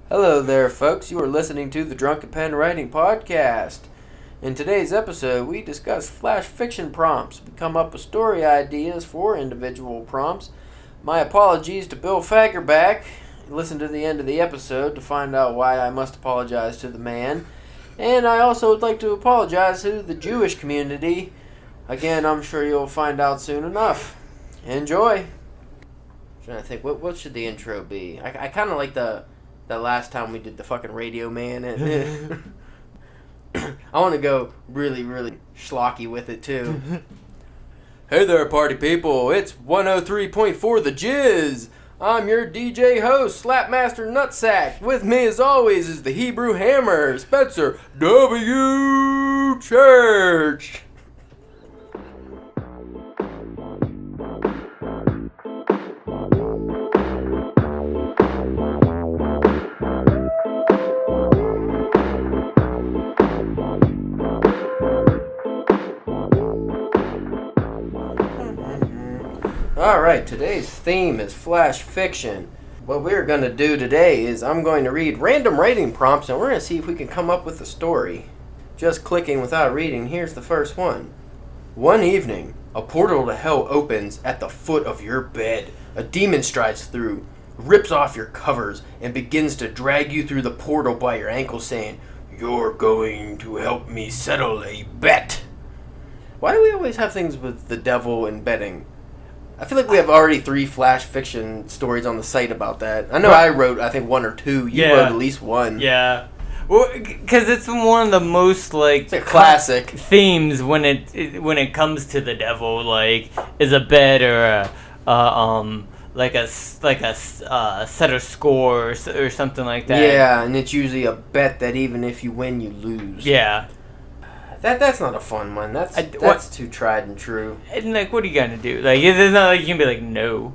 Hello there, folks. You are listening to the Drunken Pen Writing Podcast. In today's episode, we discuss flash fiction prompts. We come up with story ideas for individual prompts. My apologies to Bill Fagerback. Listen to the end of the episode to find out why I must apologize to the man. And I also would like to apologize to the Jewish community. Again, I'm sure you'll find out soon enough. Enjoy. I'm trying to think, what should the intro be? I kind of like the last time we did the fucking Radio Man. I want to go really, really schlocky with it, too. Hey there, party people. It's 103.4 The Jizz. I'm your DJ host, Slapmaster Nutsack. With me, as always, is the Hebrew Hammer, Spencer W. Church. Alright, today's theme is flash fiction. What we're going to do today is I'm going to read random writing prompts and we're going to see if we can come up with a story. Just clicking without reading, here's the first one. One evening, a portal to hell opens at the foot of your bed. A demon strides through, rips off your covers, and begins to drag you through the portal by your ankle saying, "You're going to help me settle a bet." Why do we always have things with the devil and betting? I feel like we have already 3 flash fiction stories on the site about that. I know I wrote, I think, 1 or 2. You wrote at least 1. Yeah. Well, because it's one of the most, it's a classic themes when it comes to the devil, is a bet or a set of scores or something like that. Yeah, and it's usually a bet that even if you win, you lose. Yeah. That's not a fun one. That's too tried and true. And what are you gonna do? It's not like you can be like, no.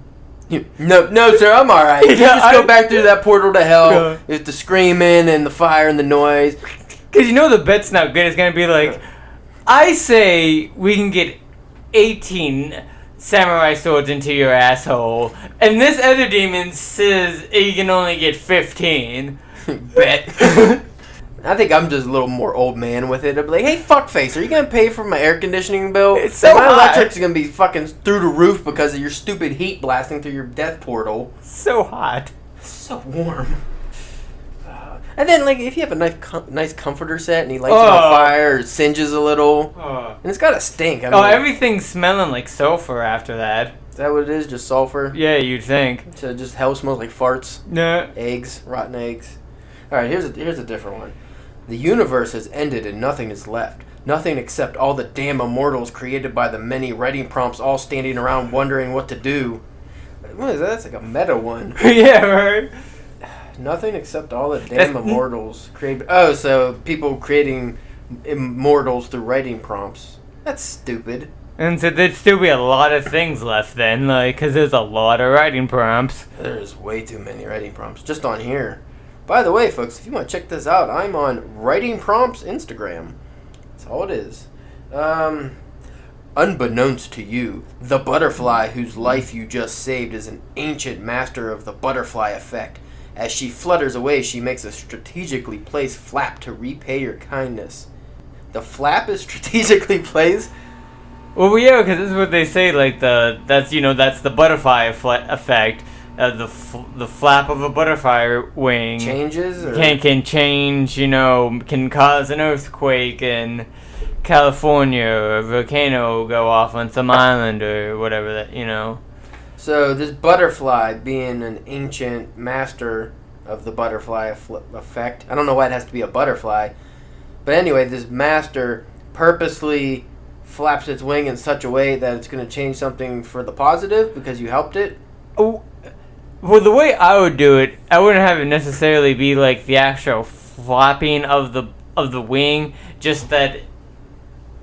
No, sir, I'm all right. You just go back through that portal to hell. With the screaming and the fire and the noise. Because the bet's not good. It's gonna be like, I say we can get 18 samurai swords into your asshole, and this other demon says you can only get 15. Bet. I think I'm just a little more old man with it. I'd be like, hey, fuckface, are you going to pay for my air conditioning bill? It's so my hot. electric's going to be fucking through the roof because of your stupid heat blasting through your death portal. So hot. So warm. And then, if you have a nice comforter set and he lights it on fire, it singes a little. And it's got to stink. Everything's smelling like sulfur after that. Is that what it is? Just sulfur? Yeah, you'd think. So just hell smells like farts? No. Eggs, rotten eggs. Alright, here's a different one. The universe has ended and nothing is left. Nothing except all the damn immortals created by the many writing prompts all standing around wondering what to do. What is that? That's like a meta one. Yeah, right? Nothing except all the damn immortals created... Oh, so people creating immortals through writing prompts. That's stupid. And so there'd still be a lot of things left then, because there's a lot of writing prompts. There's way too many writing prompts just on here. By the way, folks, if you want to check this out, I'm on Writing Prompts Instagram. That's all it is. Unbeknownst to you, the butterfly whose life you just saved is an ancient master of the butterfly effect. As she flutters away, she makes a strategically placed flap to repay your kindness. The flap is strategically placed? Well, yeah, because this is what they say, that's the butterfly effect. The flap of a butterfly wing changes or? can change, can cause an earthquake in California, or a volcano go off on some island or whatever that. So this butterfly being an ancient master of the butterfly effect. I don't know why it has to be a butterfly, but anyway, this master purposely flaps its wing in such a way that it's going to change something for the positive because you helped it. Oh. Well, the way I would do it, I wouldn't have it necessarily be like the actual flapping of the wing, just that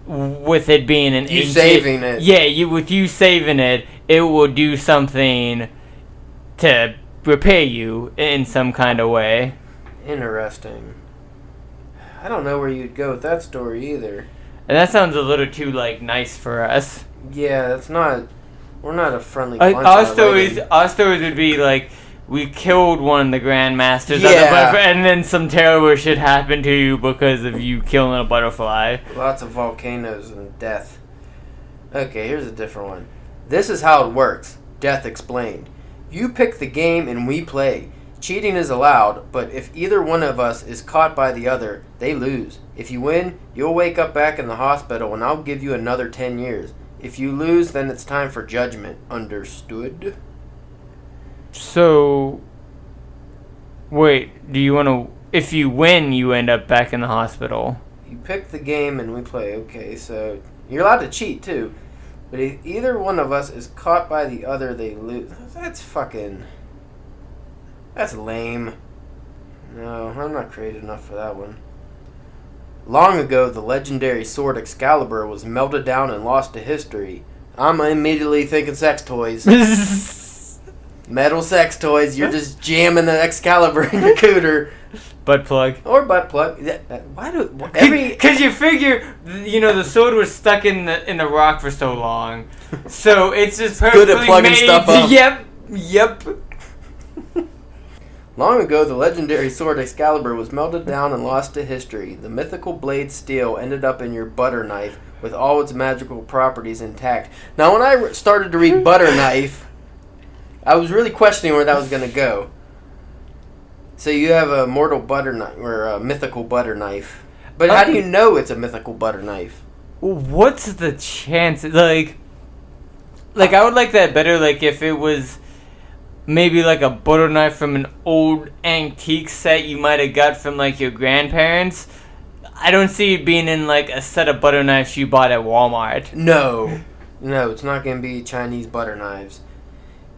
with it being an you saving it. Yeah, with you saving it, it will do something to repay you in some kind of way. Interesting. I don't know where you'd go with that story either. And that sounds a little too nice for us. Yeah, that's not. We're not a friendly bunch. Our stories would be we killed one of the grandmasters, Yeah. and then some terrible shit happened to you because of you killing a butterfly. Lots of volcanoes and death. Okay, here's a different one. This is how it works. Death explained. You pick the game and we play. Cheating is allowed, but if either one of us is caught by the other, they lose. If you win, you'll wake up back in the hospital and I'll give you another 10 years. If you lose, then it's time for judgment. Understood? So, wait, do you want to... If you win, you end up back in the hospital. You pick the game and we play. Okay, so you're allowed to cheat too. But if either one of us is caught by the other, they lose. That's fucking... That's lame. No, I'm not creative enough for that one. Long ago, the legendary sword Excalibur was melted down and lost to history. I'm immediately thinking sex toys. Metal sex toys. You're just jamming the Excalibur in your cooter. Butt plug. Or butt plug. Why do every... Because you figure, the sword was stuck in the rock for so long. So it's just perfectly good at plugging made. stuff up. Yep. Long ago, the legendary sword Excalibur was melted down and lost to history. The mythical blade steel ended up in your butter knife with all its magical properties intact. Now, when I started to read butter knife, I was really questioning where that was going to go. So you have a mortal butter knife, or a mythical butter knife. But how do you know it's a mythical butter knife? What's the chance? Like I would like that better, like, if it was... Maybe like a butter knife from an old antique set you might have got from like your grandparents. I don't see it being in like a set of butter knives you bought at Walmart. No, it's not going to be Chinese butter knives.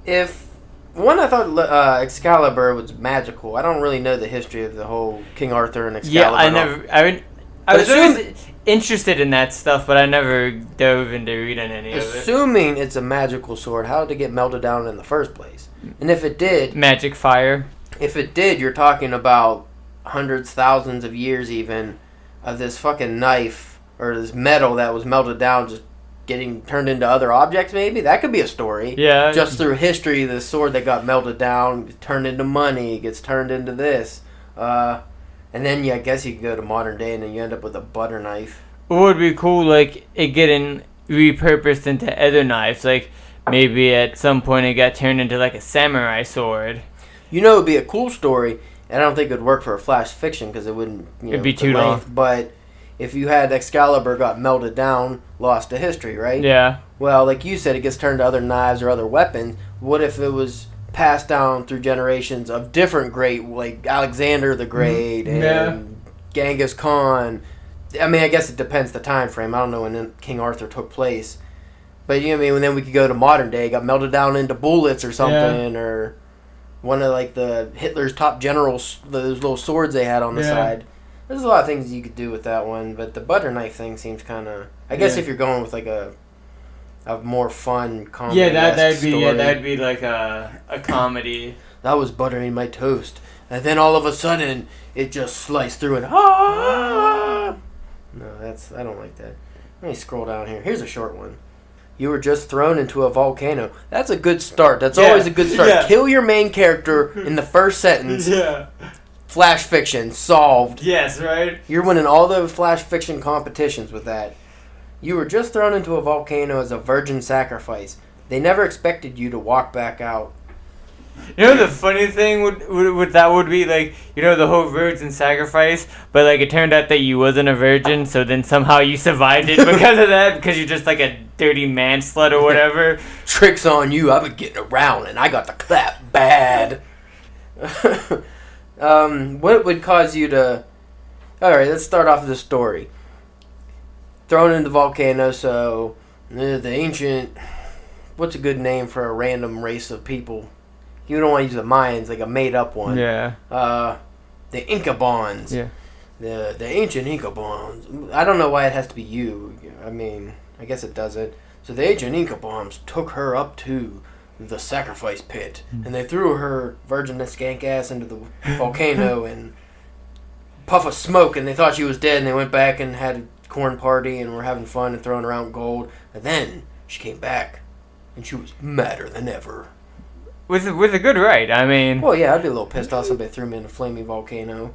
If one, I thought Excalibur was magical. I don't really know the history of the whole King Arthur and Excalibur. Yeah, I was always interested in that stuff, but I never dove into reading any of it. Assuming it's a magical sword, how did it get melted down in the first place? And if it did... Magic fire. If it did, you're talking about hundreds, thousands of years even, of this fucking knife, or this metal that was melted down just getting turned into other objects, maybe? That could be a story. Yeah. Just through history, the sword that got melted down gets turned into money, gets turned into this. And then, I guess you could go to modern day and then you end up with a butter knife. It would be cool, like, it getting repurposed into other knives, like... Maybe at some point it got turned into like a samurai sword. It would be a cool story, and I don't think it would work for a flash fiction because it wouldn't. It'd be too long. But if you had Excalibur got melted down, lost to history, right? Yeah. Well, like you said, it gets turned to other knives or other weapons. What if it was passed down through generations of different great, like Alexander the Great and Genghis Khan? I mean, I guess it depends the time frame. I don't know when King Arthur took place. But and then we could go to modern day, got melted down into bullets or something, or one of like the Hitler's top generals, those little swords they had on the side. There's a lot of things you could do with that one, but the butter knife thing seems kind of. I guess if you're going with like a more fun comedy. that'd be like a comedy. That was buttering my toast, and then all of a sudden it just sliced through it. No, I don't like that. Let me scroll down here. Here's a short one. You were just thrown into a volcano. That's a good start. That's always a good start. Yeah. Kill your main character in the first sentence. Yeah. Flash fiction. Solved. Yes, right? You're winning all the flash fiction competitions with that. You were just thrown into a volcano as a virgin sacrifice. They never expected you to walk back out. The funny thing would be like, the whole virgin sacrifice, but like it turned out that you wasn't a virgin, so then somehow you survived it because of that, because you're just like a dirty man slut or whatever. Tricks on you, I've been getting around and I got the clap bad. What would cause you to... Alright, let's start off with the story. Thrown in the volcano, so the ancient... What's a good name for a random race of people? You don't want to use the Mayans, like a made-up one. Yeah. The Inca Bonds. Yeah. The ancient Inca Bonds. I don't know why it has to be you. I mean, I guess it doesn't. So the ancient Inca Bonds took her up to the sacrifice pit, and they threw her virgin skank ass into the volcano and puff of smoke, and they thought she was dead, and they went back and had a corn party and were having fun and throwing around gold. And then she came back, and she was madder than ever. with a good right. I mean, Well, yeah, I'd be a little pissed off if somebody threw me in a flaming volcano.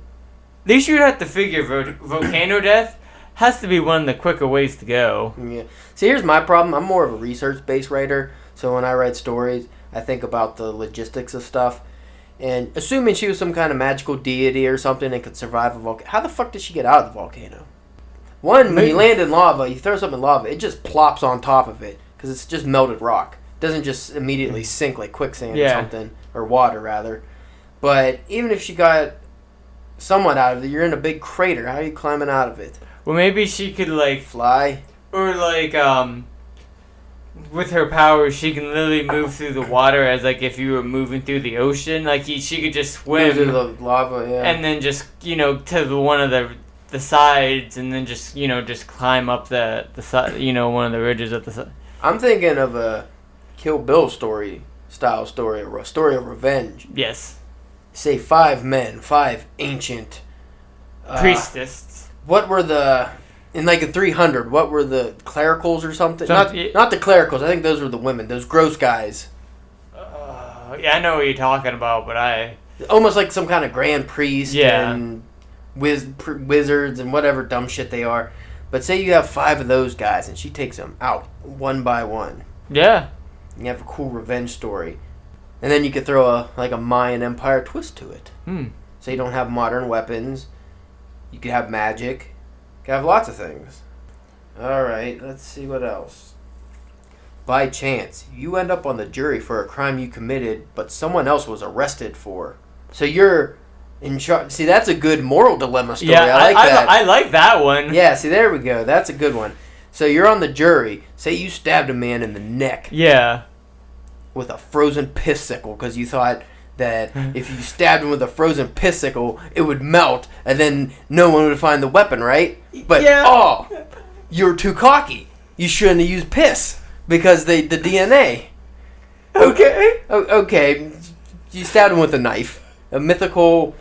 at least you'd have to figure volcano death has to be one of the quicker ways to go. Yeah. See, here's my problem. I'm more of a research-based writer, so when I write stories, I think about the logistics of stuff. And assuming she was some kind of magical deity or something and could survive a volcano, how the fuck did she get out of the volcano? One, when you land in lava, you throw something in lava, it just plops on top of it because it's just melted rock. It doesn't just immediately sink like quicksand or something, or water rather. But even if she got somewhat out of it, you're in a big crater. How are you climbing out of it? Well, maybe she could like Fly? or like with her powers, she can literally move through the water as like if you were moving through the ocean. Like she could just swim through the lava, yeah. and then just to one of the sides, and then just climb up the side, one of the ridges at the side. I'm thinking of a Kill Bill style story, or a story of revenge. Yes. Say 5 men, 5 ancient priestess. What were the in like a 300? What were the clericals or something? Not the clericals. I think those were the women. Those gross guys. Yeah, I know what you're talking about, but almost like some kind of grand priest Yeah. and wizards and whatever dumb shit they are. But say you have 5 of those guys and she takes them out one by one. Yeah. You have a cool revenge story. And then you could throw a Mayan Empire twist to it. So you don't have modern weapons. You could have magic. You could have lots of things. Alright, let's see what else. By chance, you end up on the jury for a crime you committed, but someone else was arrested for. So you're in charge. See, that's a good moral dilemma story. Yeah, I like that. I like that one. Yeah, see, there we go. That's a good one. So you're on the jury. Say you stabbed a man in the neck. Yeah. With a frozen piss sickle, because you thought that if you stabbed him with a frozen piss sickle, it would melt, and then no one would find the weapon, right? But you're too cocky. You shouldn't have used piss because the DNA. Okay. Okay. You stabbed him with a knife, a mythical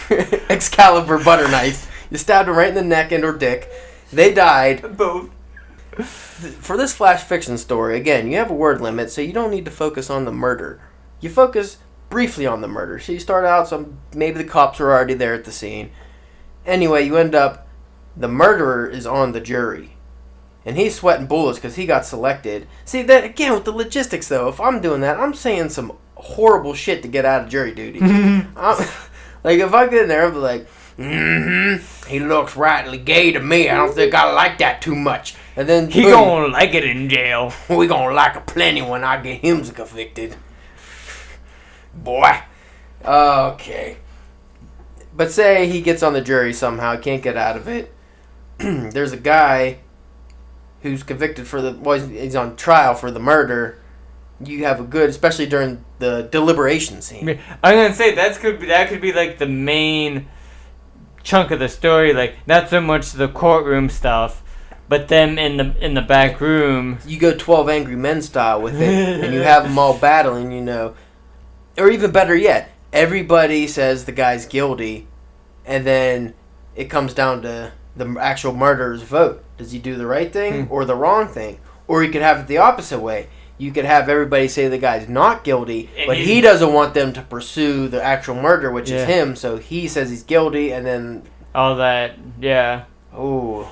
Excalibur butter knife. You stabbed him right in the neck and or dick. They died. Both. For this flash fiction story, again, you have a word limit, so you don't need to focus on the murder. You focus briefly on the murder. So you start out, maybe the cops are already there at the scene. Anyway, you end up, the murderer is on the jury. And he's sweating bullets because he got selected. See, that again, with the logistics, though, if I'm doing that, I'm saying some horrible shit to get out of jury duty. Like, if I get in there, I'll be like, he looks rightly gay to me. I don't think I like that too much. And then he gonna like it in jail. We gonna like it plenty when I get him convicted. Boy. Okay. But say he gets on the jury somehow, can't get out of it. There's a guy who's convicted he's on trial for the murder. You have a good, especially during the deliberation scene. I'm gonna say that could be like the main chunk of the story, like not so much the courtroom stuff, but them in the back room. You go 12 Angry Men style with it, and you have them all battling, Or even better yet, everybody says the guy's guilty, and then it comes down to the actual murderer's vote. Does he do the right thing or the wrong thing? Or you could have it the opposite way. You could have everybody say the guy's not guilty, but he doesn't want them to pursue the actual murder, which is him, so he says he's guilty, and then... all that, yeah. Oh,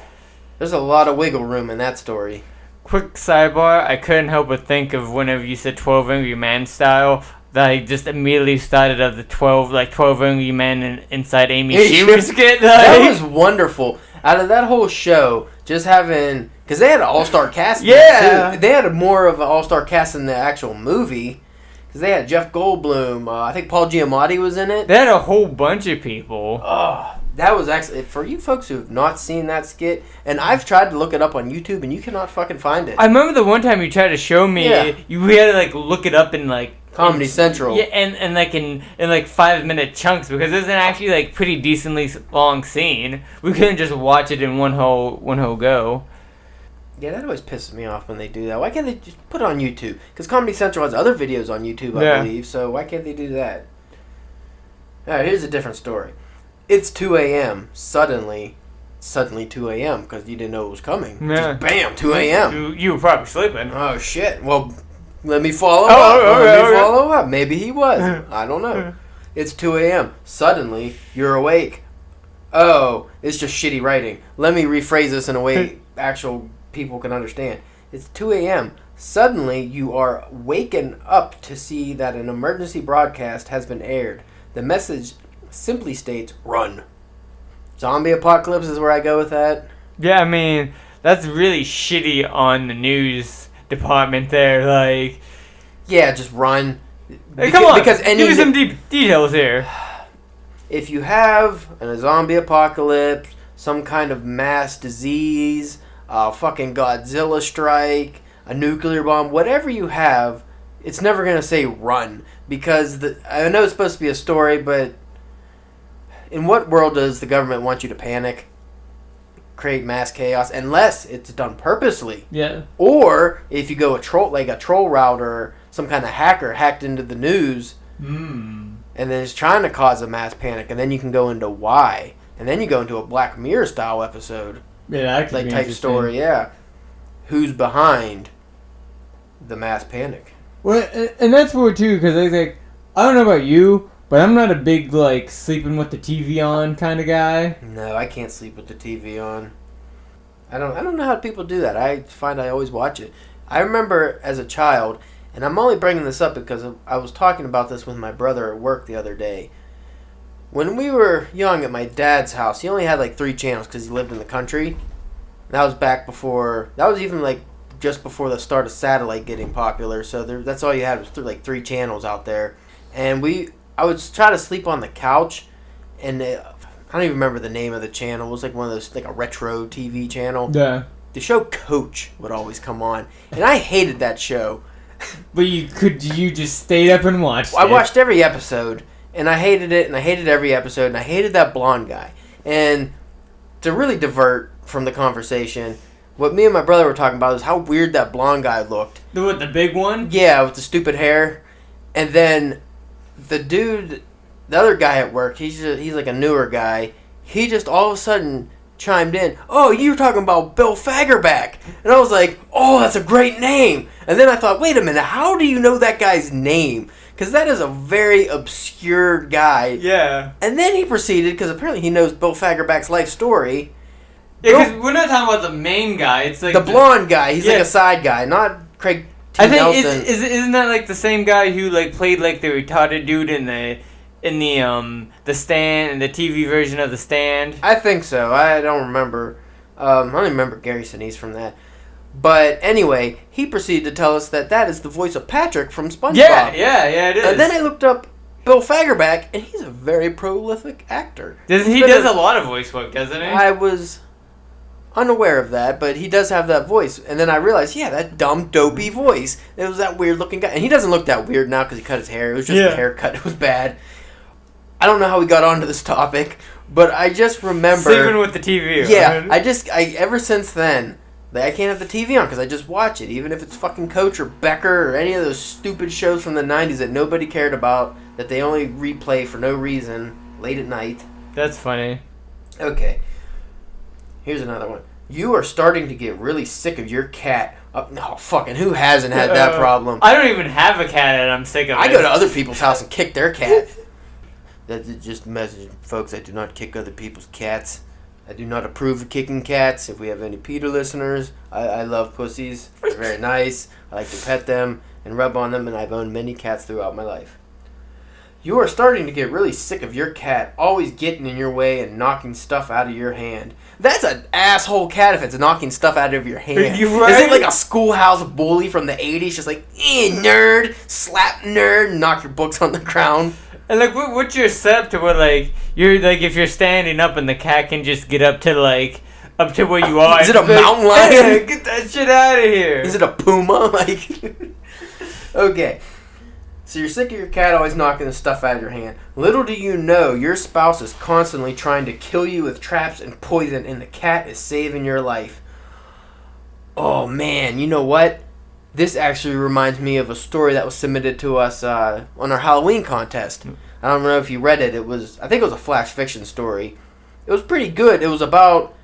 there's a lot of wiggle room in that story. Quick sidebar, I couldn't help but think of whenever you said 12 Angry Men style, that I just immediately started of the 12 Angry Men inside Amy Schumer's skit. That was wonderful. Out of that whole show, just having... Because they had an all-star cast. Yeah. Too. They had more of an all-star cast in the actual movie. Because they had Jeff Goldblum. I think Paul Giamatti was in it. They had a whole bunch of people. Oh, that was actually... For you folks who have not seen that skit, and I've tried to look it up on YouTube, and you cannot fucking find it. I remember the one time you tried to show me, we had to look it up in Comedy Central. Yeah, and in 5-minute chunks, because it's an actually pretty decently long scene. We couldn't just watch it in one whole go. Yeah, that always pisses me off when they do that. Why can't they just put it on YouTube? Because Comedy Central has other videos on YouTube, I believe, so why can't they do that? Alright, here's a different story. It's 2 a.m. Suddenly 2 a.m. because you didn't know it was coming. Yeah. Just bam, 2 a.m. You were probably sleeping. Oh, shit. Well, Let me follow up. Maybe he was. I don't know. It's 2 a.m. Suddenly, you're awake. Oh, it's just shitty writing. Let me rephrase this in a way actual people can understand. It's 2 a.m. Suddenly, you are waken up to see that an emergency broadcast has been aired. The message simply states, run. Zombie apocalypse is where I go with that. Yeah, I mean, that's really shitty on the news department there. Like, yeah, just run. Hey, come on, give me some details here. If you have a zombie apocalypse, some kind of mass disease, a fucking Godzilla strike, a nuclear bomb, whatever you have, it's never going to say run. Because I know it's supposed to be a story, but in what world does the government want you to panic? Create mass chaos? Unless it's done purposely. Yeah. Or if you go a troll route or some kind of hacker hacked into the news and then is trying to cause a mass panic, and then you can go into why. And then you go into a Black Mirror style episode. Yeah, that could be type story, yeah. Who's behind the mass panic? Well, and that's weird too, because I don't know about you, but I'm not a big sleeping with the TV on kind of guy. No, I can't sleep with the TV on. I don't know how people do that. I find I always watch it. I remember as a child, and I'm only bringing this up because I was talking about this with my brother at work the other day. When we were young at my dad's house, he only had 3 channels because he lived in the country. That was back before. That was even just before the start of satellite getting popular. So that's all you had was 3 channels out there. And I would try to sleep on the couch, and I don't even remember the name of the channel. It was one of those a retro TV channel. Yeah. The show Coach would always come on, and I hated that show. But you just stayed up and watched it? I watched every episode, and I hated it, and I hated every episode, and I hated that blonde guy. And to really divert from the conversation, what me and my brother were talking about is how weird that blonde guy looked. The big one? Yeah, with the stupid hair. And then the other guy at work, he's a newer guy. He just all of a sudden chimed in, "Oh, you're talking about Bill Fagerback." And I was like, "Oh, that's a great name." And then I thought, wait a minute, how do you know that guy's name? Because that is a very obscure guy. Yeah. And then he proceeded, because apparently he knows Bill Fagerback's life story. Yeah, because we're not talking about the main guy. It's the blonde guy. He's a side guy, not Craig T. I think Nelson. Isn't that the same guy who played the retarded dude in the Stand, in the TV version of The Stand? I think so. I don't remember. I don't even remember Gary Sinise from that. But anyway, he proceeded to tell us that is the voice of Patrick from SpongeBob. Yeah, it is. And then I looked up Bill Fagerback, and he's a very prolific actor. He does a lot of voice work, doesn't he? I was unaware of that, but he does have that voice. And then I realized, that dumb, dopey voice. It was that weird-looking guy. And he doesn't look that weird now because he cut his hair. It was just the haircut. It was bad. I don't know how we got onto this topic, but I just remember... Sleeping with the TV. Yeah, right? Ever since then, I can't have the TV on because I just watch it. Even if it's fucking Coach or Becker or any of those stupid shows from the 90s that nobody cared about, that they only replay for no reason late at night. That's funny. Okay. Here's another one. You are starting to get really sick of your cat. No, fucking who hasn't had that problem? I don't even have a cat and I'm sick of it. I go to other people's house and kick their cat. That's just a message, folks. I do not kick other people's cats. I do not approve of kicking cats. If we have any Peter listeners, I love pussies. They're very nice. I like to pet them and rub on them, and I've owned many cats throughout my life. You are starting to get really sick of your cat always getting in your way and knocking stuff out of your hand. That's an asshole cat if it's knocking stuff out of your hand. You right? Is it like a schoolhouse bully from the 80s? Just nerd, slap nerd, knock your books on the ground. And what's your setup to where you're if you're standing up and the cat can just get up to where you are? Is it a mountain lion? Hey, get that shit out of here. Is it a puma? Okay. So you're sick of your cat always knocking the stuff out of your hand. Little do you know, your spouse is constantly trying to kill you with traps and poison, and the cat is saving your life. Oh man, you know what? This actually reminds me of a story that was submitted to us on our Halloween contest. I don't know if you read it. I think it was a flash fiction story. It was pretty good. It was about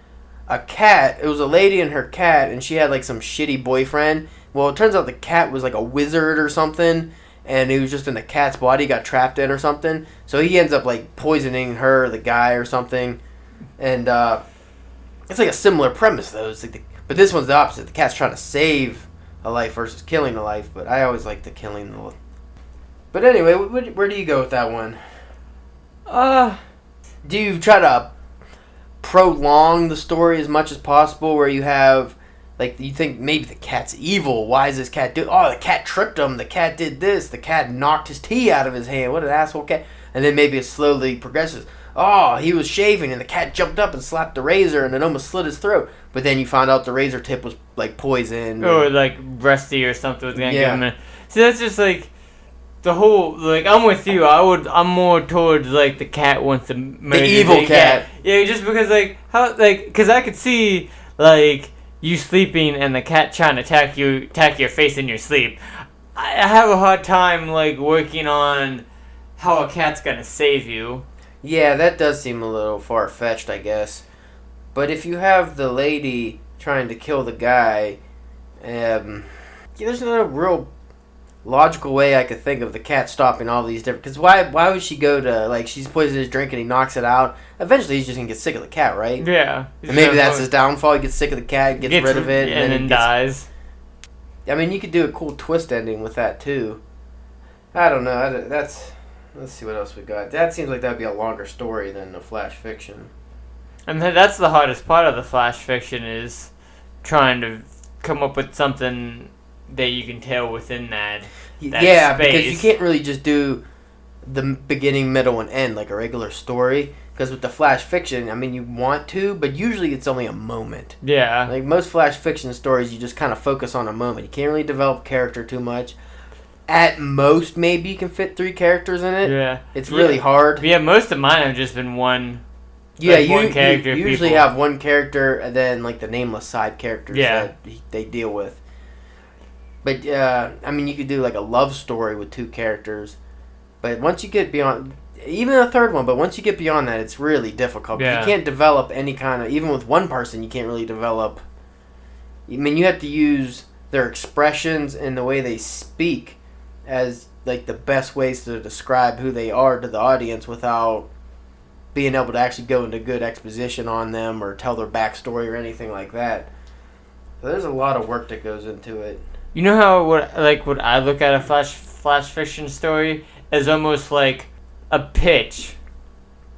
a cat. It was a lady and her cat, and she had some shitty boyfriend. Well, it turns out the cat was like a wizard or something, and he was just in the cat's body, got trapped in or something. So he ends up like poisoning her, the guy or something. And it's like a similar premise though. It's like but this one's the opposite. The cat's trying to save a life versus killing a life. But I always like the killing the life. But anyway, where do you go with that one? Do you try to prolong the story as much as possible, where you have, like, you think maybe the cat's evil? Why is this cat do? Oh, the cat tricked him. The cat did this. The cat knocked his tea out of his hand. What an asshole cat! And then maybe it slowly progresses. Oh, he was shaving and the cat jumped up and slapped the razor and it almost slit his throat. But then you found out the razor tip was like poison. Or like rusty or something was gonna give him a... See, that's just like the whole, like, I'm with you. I'm more towards like the cat wants to murder the evil cat. Yeah, just because like how, like, because I could see like you sleeping and the cat trying to attack your face in your sleep. I have a hard time like working on how a cat's gonna save you. Yeah, that does seem a little far-fetched, I guess. But if you have the lady trying to kill the guy, there's no real logical way I could think of the cat stopping all these different... Because why would she go to... Like, she's poisoning his drink and he knocks it out. Eventually, he's just going to get sick of the cat, right? Yeah. And maybe that's his downfall. He gets sick of the cat, gets rid of it, and then dies. I mean, you could do a cool twist ending with that, too. I don't know. Let's see what else we got. That seems like that would be a longer story than the flash fiction. And that's the hardest part of the flash fiction, is trying to come up with something that you can tell within that yeah, space. Because you can't really just do the beginning, middle, and end like a regular story. Because with the flash fiction, I mean, you want to, but usually it's only a moment. Yeah. Like most flash fiction stories, you just kind of focus on a moment. You can't really develop character too much. At most, maybe you can fit 3 characters in it. Yeah. It's really hard. Yeah, most of mine have just been one. Yeah, like one character. You usually have one character and then like the nameless side characters that they deal with. But I mean, you could do like a love story with 2 characters. But once you get beyond, even a third one, but once you get beyond that, it's really difficult. Yeah. You can't develop any kind of, even with one person, you can't really develop. I mean, you have to use their expressions and the way they speak as like the best ways to describe who they are to the audience without being able to actually go into good exposition on them or tell their backstory or anything like that. So there's a lot of work that goes into it. You know how what I look at a flash fiction story as almost like a pitch,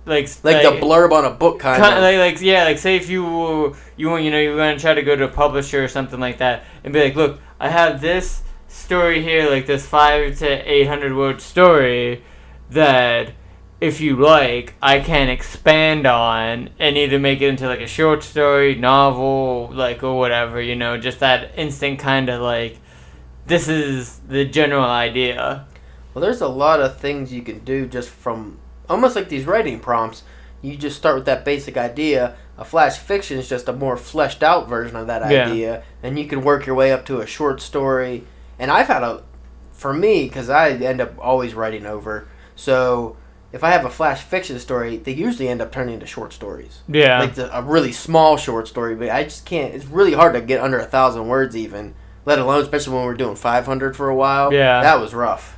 like the blurb on a book kind of. Like say if you you're gonna try to go to a publisher or something like that and be like, look, I have this story here, like this 500 to 800 word story that if you like, I can expand on and either make it into like a short story, novel, like, or whatever, just that instant kind of like, this is the general idea. Well, there's a lot of things you can do just from almost like these writing prompts. You just start with that basic idea. A flash fiction is just a more fleshed out version of that idea, and you can work your way up to a short story. And I've had for me, because I end up always writing over, so if I have a flash fiction story, they usually end up turning into short stories. Yeah. Like a really small short story, but I just can't, it's really hard to get under 1,000 words even, let alone, especially when we were doing 500 for a while. Yeah. That was rough.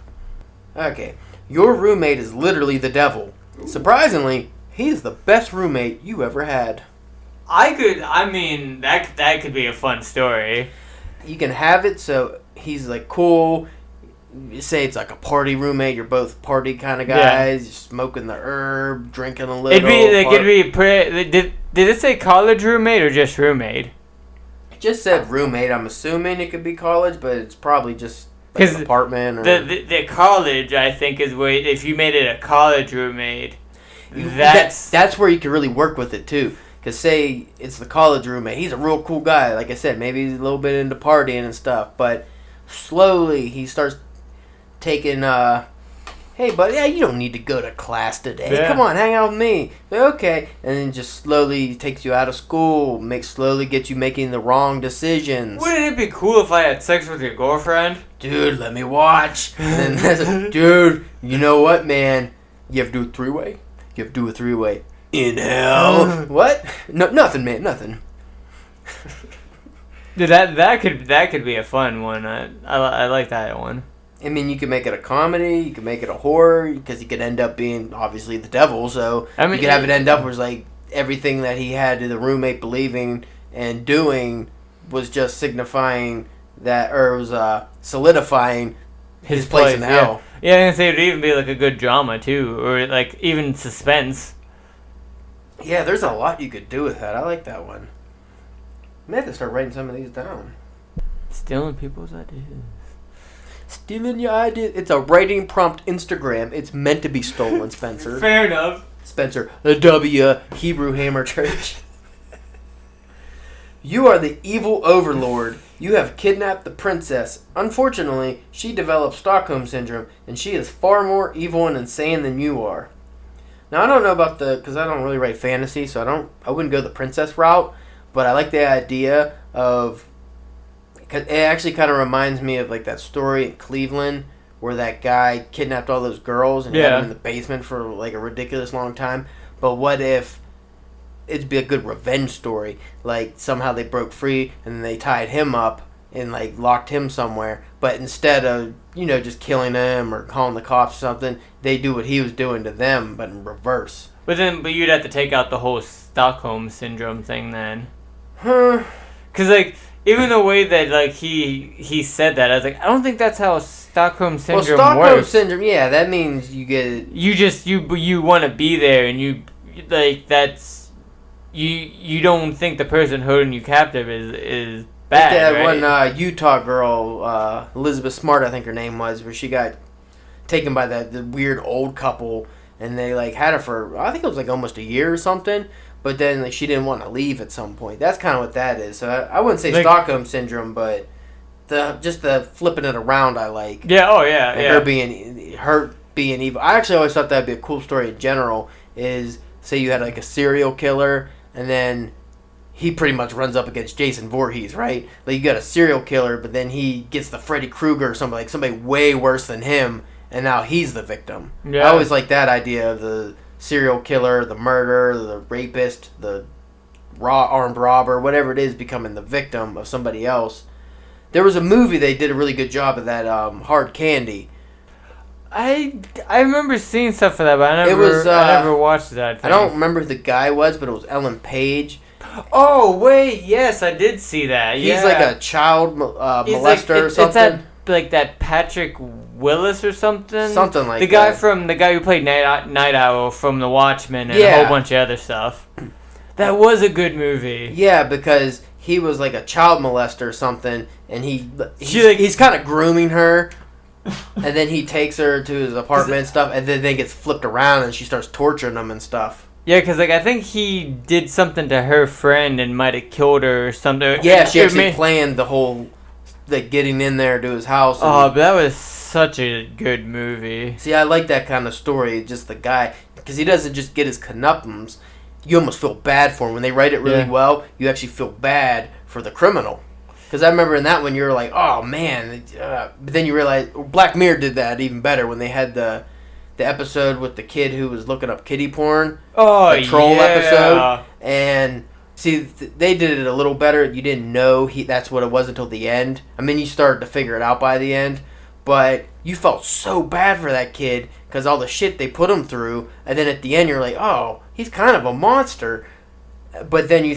Okay. Your roommate is literally the devil. Surprisingly, he's the best roommate you ever had. That could be a fun story. You can have it so he's like cool. You say it's like a party roommate. You're both party kind of guys. You're smoking the herb, drinking a little. Did it say college roommate or just roommate? It just said roommate. I'm assuming it could be college, but it's probably just like an apartment. Or the college, I think, is where if you made it a college roommate, that's where you can really work with it too. Because say it's the college roommate. He's a real cool guy. Like I said, maybe he's a little bit into partying and stuff, but slowly he starts taking, hey, buddy, you don't need to go to class today. Yeah. Come on, hang out with me. Okay. And then just slowly takes you out of school, slowly gets you making the wrong decisions. Wouldn't it be cool if I had sex with your girlfriend? Dude, let me watch. And then, dude, you know what, man? You have to do a 3-way? You have to do a 3-way. In hell. What? No, nothing, man, nothing. Dude, that could be a fun one. I like that one. I mean, you could make it a comedy, you could make it a horror, because he could end up being, obviously, the devil, so you could have it end up where it's like everything that he had to the roommate believing and doing was just signifying that, or it was solidifying his place in hell. Yeah, I'm gonna say it'd even be like a good drama, too, or like even suspense. Yeah, there's a lot you could do with that. I like that one. I may have to start writing some of these down. Stealing people's ideas. Stealing your ideas. It's a writing prompt Instagram. It's meant to be stolen, Spencer. Fair enough. Spencer, the W, Hebrew Hammer Church. You are the evil overlord. You have kidnapped the princess. Unfortunately, she developed Stockholm Syndrome, and she is far more evil and insane than you are. Now, I don't know about because I don't really write fantasy, so I wouldn't go the princess route, but I like the idea of, cause it actually kind of reminds me of like that story in Cleveland where that guy kidnapped all those girls and had them in the basement for like a ridiculous long time. But what if it'd be a good revenge story? Like somehow they broke free and then they tied him up and like locked him somewhere. But instead of, just killing him or calling the cops or something, they do what he was doing to them, but in reverse. But you'd have to take out the whole Stockholm Syndrome thing then. Huh. Because, like, even the way that, like, he said that, I was like, I don't think that's how Stockholm Syndrome works. Well, Stockholm Syndrome, yeah, that means you get... You want to be there, and you, like, that's... You don't think the person holding you captive is bad, like that right? one Utah girl, Elizabeth Smart, I think her name was, where she got taken by the weird old couple, and they, like, had her for, I think it was, like, almost a year or something. But then like, she didn't want to leave at some point. That's kind of what that is. So I wouldn't say like, Stockholm Syndrome, but the flipping it around I like. Yeah, oh yeah, and her being evil. I actually always thought that'd be a cool story in general, is say you had like a serial killer and then he pretty much runs up against Jason Voorhees, right? Like you got a serial killer, but then he gets the Freddy Krueger or somebody, like somebody way worse than him, and now he's the victim. Yeah. I always like that idea of the serial killer, the murderer, the rapist, the armed robber, whatever it is, becoming the victim of somebody else. There was a movie they did a really good job of that, Hard Candy. I remember seeing stuff for that, but I never watched that thing. I don't remember who the guy was, but it was Ellen Page. Oh, wait, yes, I did see that. He's like a child molester or something. It's that Patrick Willis or something? Something like that. The guy who played Night Owl from The Watchmen and a whole bunch of other stuff. That was a good movie. Yeah, because he was like a child molester or something, and he's kind of grooming her, and then he takes her to his apartment and stuff, and then they gets flipped around and she starts torturing him and stuff. Yeah, because I think he did something to her friend and might have killed her or something. Yeah, she actually planned the whole... like getting in there to his house. But that was such a good movie. See, I like that kind of story. Just the guy, because he doesn't just get his comeuppance. You almost feel bad for him when they write it really well. You actually feel bad for the criminal. Because I remember in that one, you were like, "Oh man!" But then you realize Black Mirror did that even better when they had the episode with the kid who was looking up kiddie porn. Oh, the troll episode, and. See, they did it a little better. You didn't know that's what it was until the end. I mean, you started to figure it out by the end. But you felt so bad for that kid because all the shit they put him through. And then at the end, you're like, oh, he's kind of a monster. But then you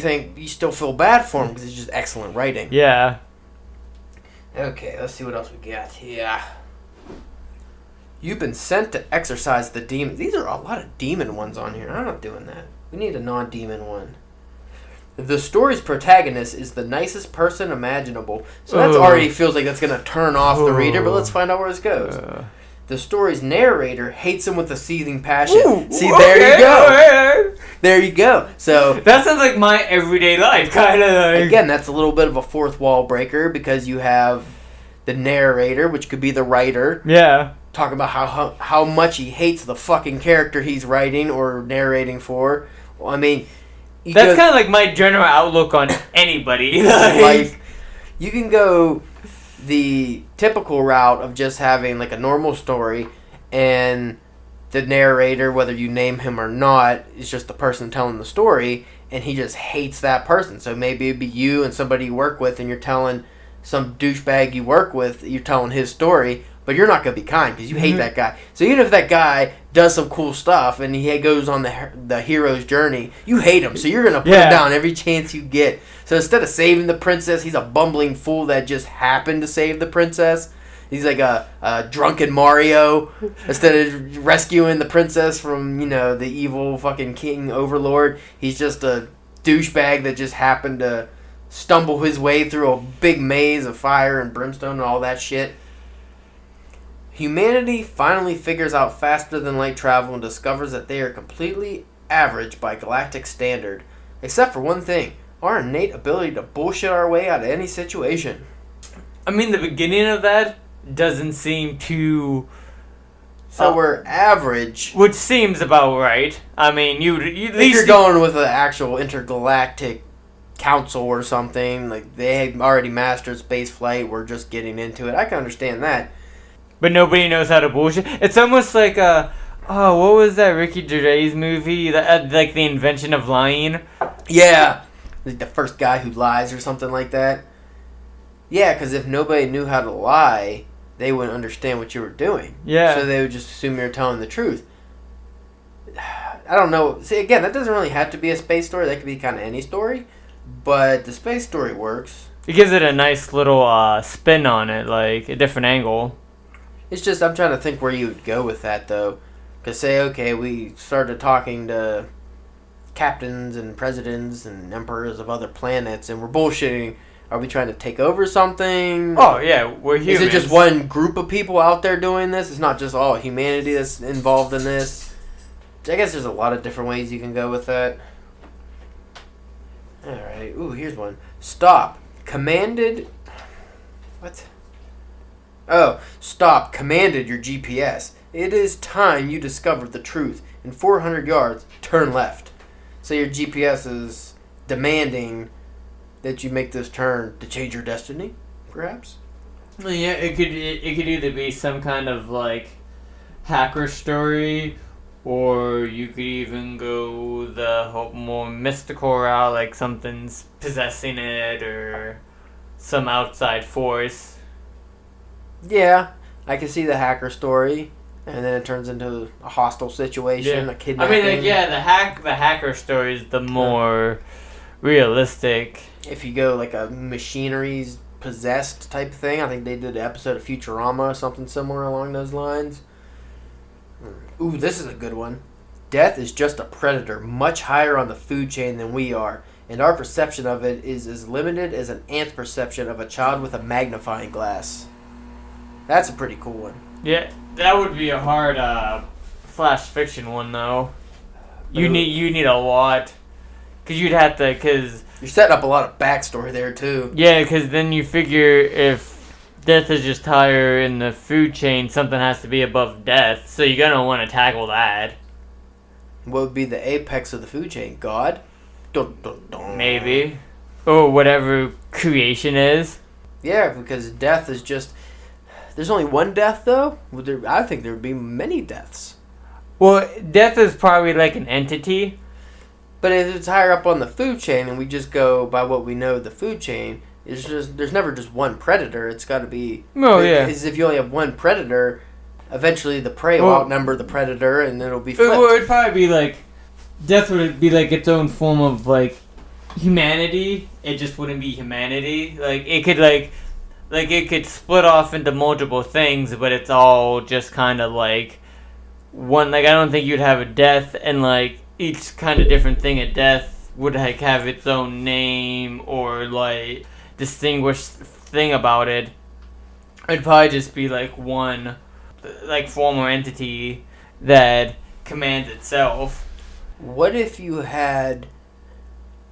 still feel bad for him because it's just excellent writing. Yeah. Okay, let's see what else we got here. You've been sent to exorcise the demon. These are a lot of demon ones on here. I'm not doing that. We need a non-demon one. The story's protagonist is the nicest person imaginable. So that already feels like that's going to turn off the reader, but let's find out where this goes. The story's narrator hates him with a seething passion. See, there you go. There you go. So that sounds like my everyday life, kind of. Like. Again, that's a little bit of a fourth wall breaker because you have the narrator, which could be the writer. Yeah. Talking about how much he hates the fucking character he's writing or narrating for. Well, I mean... That's kind of like my general outlook on anybody. Like, you can go the typical route of just having like a normal story and the narrator, whether you name him or not, is just the person telling the story, and he just hates that person. So maybe it'd be you and somebody you work with, and you're telling some douchebag you work with, you're telling his story, but you're not going to be kind because you hate that guy. So even if that guy does some cool stuff and he goes on the hero's journey, you hate him. So you're going to put him down every chance you get. So instead of saving the princess, he's a bumbling fool that just happened to save the princess. He's like a drunken Mario. Instead of rescuing the princess from, the evil fucking king overlord, he's just a douchebag that just happened to stumble his way through a big maze of fire and brimstone and all that shit. Humanity finally figures out faster than light travel and discovers that they are completely average by galactic standard. Except for one thing, our innate ability to bullshit our way out of any situation. I mean, the beginning of that doesn't seem too... So we're average. Which seems about right. I mean, if you're going with an actual intergalactic council or something, like they already mastered space flight, we're just getting into it. I can understand that. But nobody knows how to bullshit. It's almost like what was that Ricky Gervais movie? Like the invention of lying? Yeah. Like the first guy who lies or something like that. Yeah, because if nobody knew how to lie, they wouldn't understand what you were doing. Yeah. So they would just assume you were telling the truth. I don't know. See, again, that doesn't really have to be a space story. That could be kind of any story. But the space story works. It gives it a nice little spin on it, like a different angle. It's just, I'm trying to think where you would go with that, though. Because say, okay, we started talking to captains and presidents and emperors of other planets, and we're bullshitting. Are we trying to take over something? Oh, yeah, we're humans. Is it just one group of people out there doing this? It's not just all humanity that's involved in this. I guess there's a lot of different ways you can go with that. Alright, ooh, here's one. Stop. Commanded... What? Oh, stop. Commanded your GPS. It is time you discovered the truth. In 400 yards, turn left. So your GPS is demanding that you make this turn to change your destiny, perhaps? Yeah, it could either be some kind of, like, hacker story, or you could even go the whole more mystical route, like something's possessing it, or some outside force. Yeah, I can see the hacker story, and then it turns into a hostile situation, a kidnapping. I mean, the hacker story is the more realistic. If you go like a machinery's possessed type thing, I think they did an episode of Futurama or something similar along those lines. Ooh, this is a good one. Death is just a predator, much higher on the food chain than we are, and our perception of it is as limited as an ant's perception of a child with a magnifying glass. That's a pretty cool one. Yeah, that would be a hard flash fiction one though. You need a lot, because you'd have to, because you're setting up a lot of backstory there too. Yeah, because then you figure if death is just higher in the food chain, something has to be above death, so you're gonna want to tackle that. What would be the apex of the food chain? God? Dun, dun, dun. Maybe, or whatever creation is. Yeah, because death is just... There's only one death, though? I think there would be many deaths. Well, death is probably like an entity. But if it's higher up on the food chain, and we just go by what we know of the food chain, there's never just one predator. It's got to be... Yeah. Because if you only have one predator, eventually the prey will outnumber the predator, and it'll be flipped. It would probably be like... Death would be like its own form of, like, humanity. It just wouldn't be humanity. Like, it could, like it could split off into multiple things, but it's all just kind of like one. Like, I don't think you'd have a death, and like each kind of different thing at death would like have its own name or like distinguished thing about it. It'd probably just be like one, like form or entity that commands itself. What if you had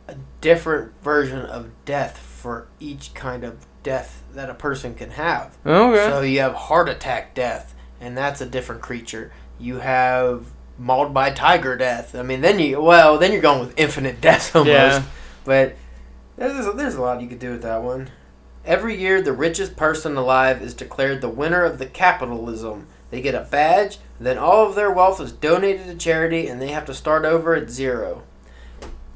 a different version of death for each kind of death that a person can have? Okay. So you have heart attack death, and that's a different creature. You have mauled by tiger death. I mean, then you're going with infinite deaths almost. Yeah. But there's a lot you could do with that one. Every year, the richest person alive is declared the winner of the capitalism. They get a badge, Then all of their wealth is donated to charity and they have to start over at zero.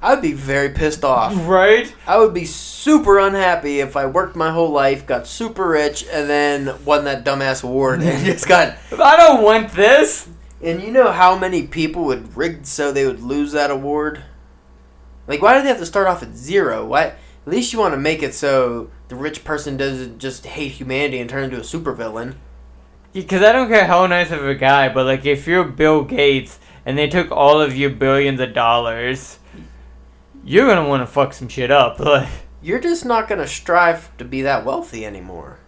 I would be very pissed off. Right? I would be super unhappy if I worked my whole life, got super rich, and then won that dumbass award and just got... I don't want this! And you know how many people would rig so they would lose that award? Like, why do they have to start off at zero? Why? At least you want to make it so the rich person doesn't just hate humanity and turn into a supervillain. Because I don't care how nice of a guy, but like if you're Bill Gates and they took all of your billions of dollars, you're gonna want to fuck some shit up. Like, you're just not gonna strive to be that wealthy anymore.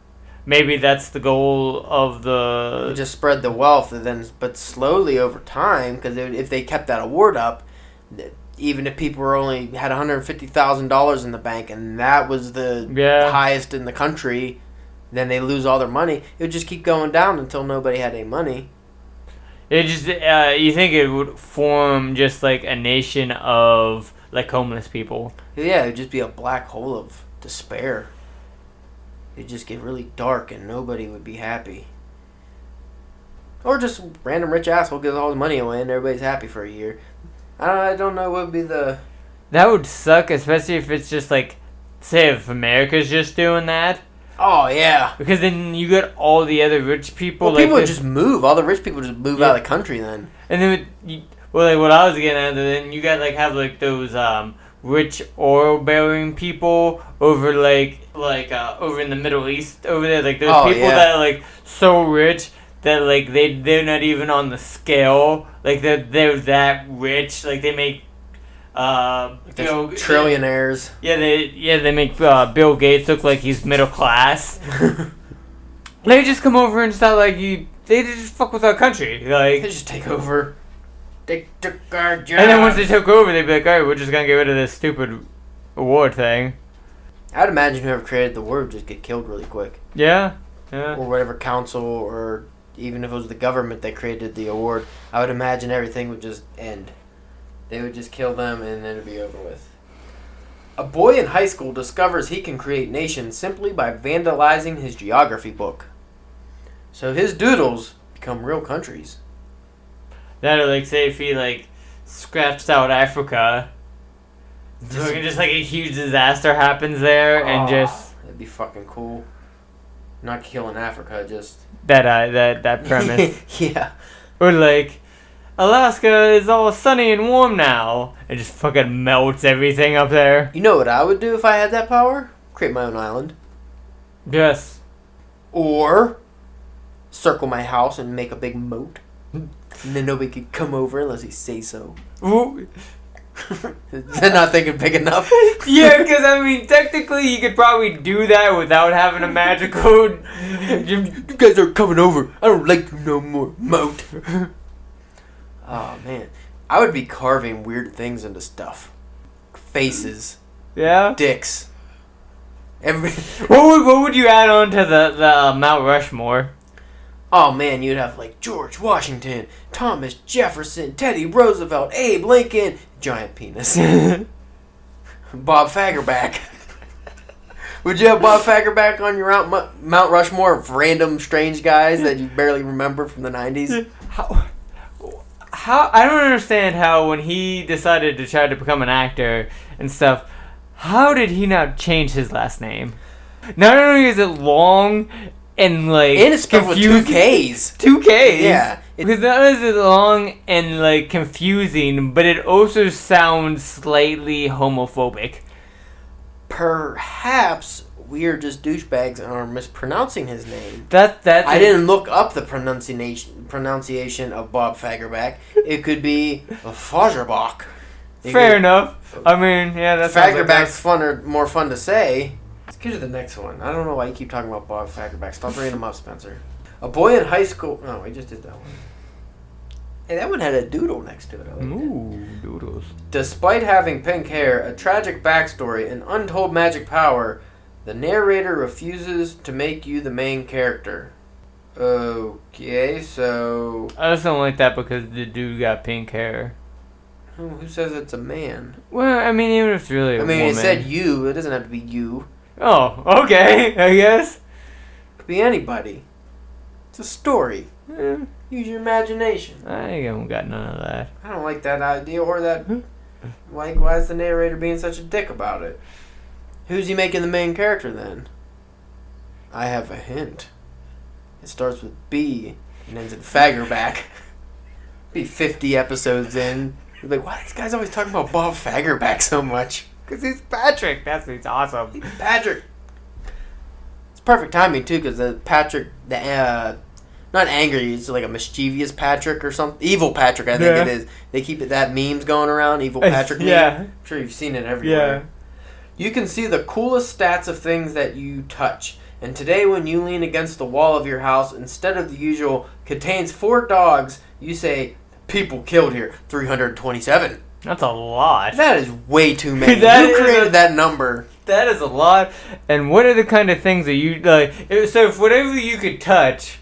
Maybe that's the goal of the... You just spread the wealth, and then, but slowly over time, because if they kept that award up, even if people were only had $150,000 in the bank, and that was the highest in the country, then they lose all their money. It would just keep going down until nobody had any money. It just you think it would form just like a nation of like homeless people? Yeah, it would just be a black hole of despair. It'd just get really dark, and nobody would be happy. Or just random rich asshole gives all his money away, and everybody's happy for a year. I don't know what would be the... That would suck, especially if it's just like, say if America's just doing that. Oh, yeah. Because then you get all the other rich people. Well, like people would just move. All the rich people would just move out of the country then. And then, like what I was getting at, then you got like have like those rich oil-bearing people over like over in the Middle East over there. Like those people that are like so rich that like they're not even on the scale. Like they're that rich. Like they make trillionaires. They make Bill Gates look like he's middle class. They just come over and start like they just fuck with our country. Like they just take over. They took our job. And then once they took over, they'd be like, alright, we're just gonna get rid of this stupid award thing. I'd imagine whoever created the award would just get killed really quick. Yeah. Or whatever council, or even if it was the government that created the award, I would imagine everything would just end. They would just kill them and then it'd be over with. A boy in high school discovers he can create nations simply by vandalizing his geography book. So his doodles become real countries. That or like say if he like scratched out Africa, so just like a huge disaster happens there and just... That'd be fucking cool. Not killing Africa, just... That premise. Yeah. Or like... Alaska is all sunny and warm now. It just fucking melts everything up there. You know what I would do if I had that power? Create my own island. Yes. Or circle my house and make a big moat. And then nobody could come over unless he say so. Ooh. They're not thinking big enough. Yeah, because I mean, technically you could probably do that without having a magical... You guys are coming over. I don't like you no more. Moat. Oh, man. I would be carving weird things into stuff. Faces. Yeah? Dicks. What would you add on to the Mount Rushmore? Oh, man, you'd have, like, George Washington, Thomas Jefferson, Teddy Roosevelt, Abe Lincoln, giant penis. Bob Fagerback. Would you have Bob Fagerback on your Mount Rushmore of random strange guys that you barely remember from the 90s? How I don't understand how when he decided to try to become an actor and stuff, how did he not change his last name? Not only is it long and like and it's spelled with 2 K's. 2 K's. Yeah. Because not only is it long and like confusing, but it also sounds slightly homophobic. Perhaps we are just douchebags and are mispronouncing his name. I didn't look up the pronunciation of Bob Fagerback. It could be Fagerbach. Fair enough. I mean, yeah, that's Fagerback's more fun to say. Let's get to the next one. I don't know why you keep talking about Bob Fagerback. Stop bringing him up, Spencer. A boy in high school. No, we just did that one. Hey, that one had a doodle next to it. I like Ooh, doodles. Despite having pink hair, a tragic backstory, and untold magic power, the narrator refuses to make you the main character. Okay, so... I just don't like that because the dude got pink hair. Who says it's a man? Well, I mean, even if it's really a woman. it said you. It doesn't have to be you. Oh, okay, I guess. It could be anybody. It's a story. Use your imagination. I haven't got none of that. I don't like that idea or that. Like, why is the narrator being such a dick about it? Who's he making the main character then? I have a hint. It starts with B and ends in Faggerback. Be 50 episodes in. You're like, why are these guys always talking about Bob Faggerback so much? Because he's Patrick. That's what's awesome. Patrick. It's perfect timing too, because the Patrick, not angry, it's like a mischievous Patrick or something. Evil Patrick, I think it is. They keep that memes going around. Evil Patrick meme. Yeah. I'm sure you've seen it everywhere. Yeah. You can see the coolest stats of things that you touch. And today when you lean against the wall of your house, instead of the usual contains 4 dogs, you say, people killed here, 327. That's a lot. That is way too many. Who created that number? That is a lot. And what are the kind of things that you, like, so if whatever you could touch,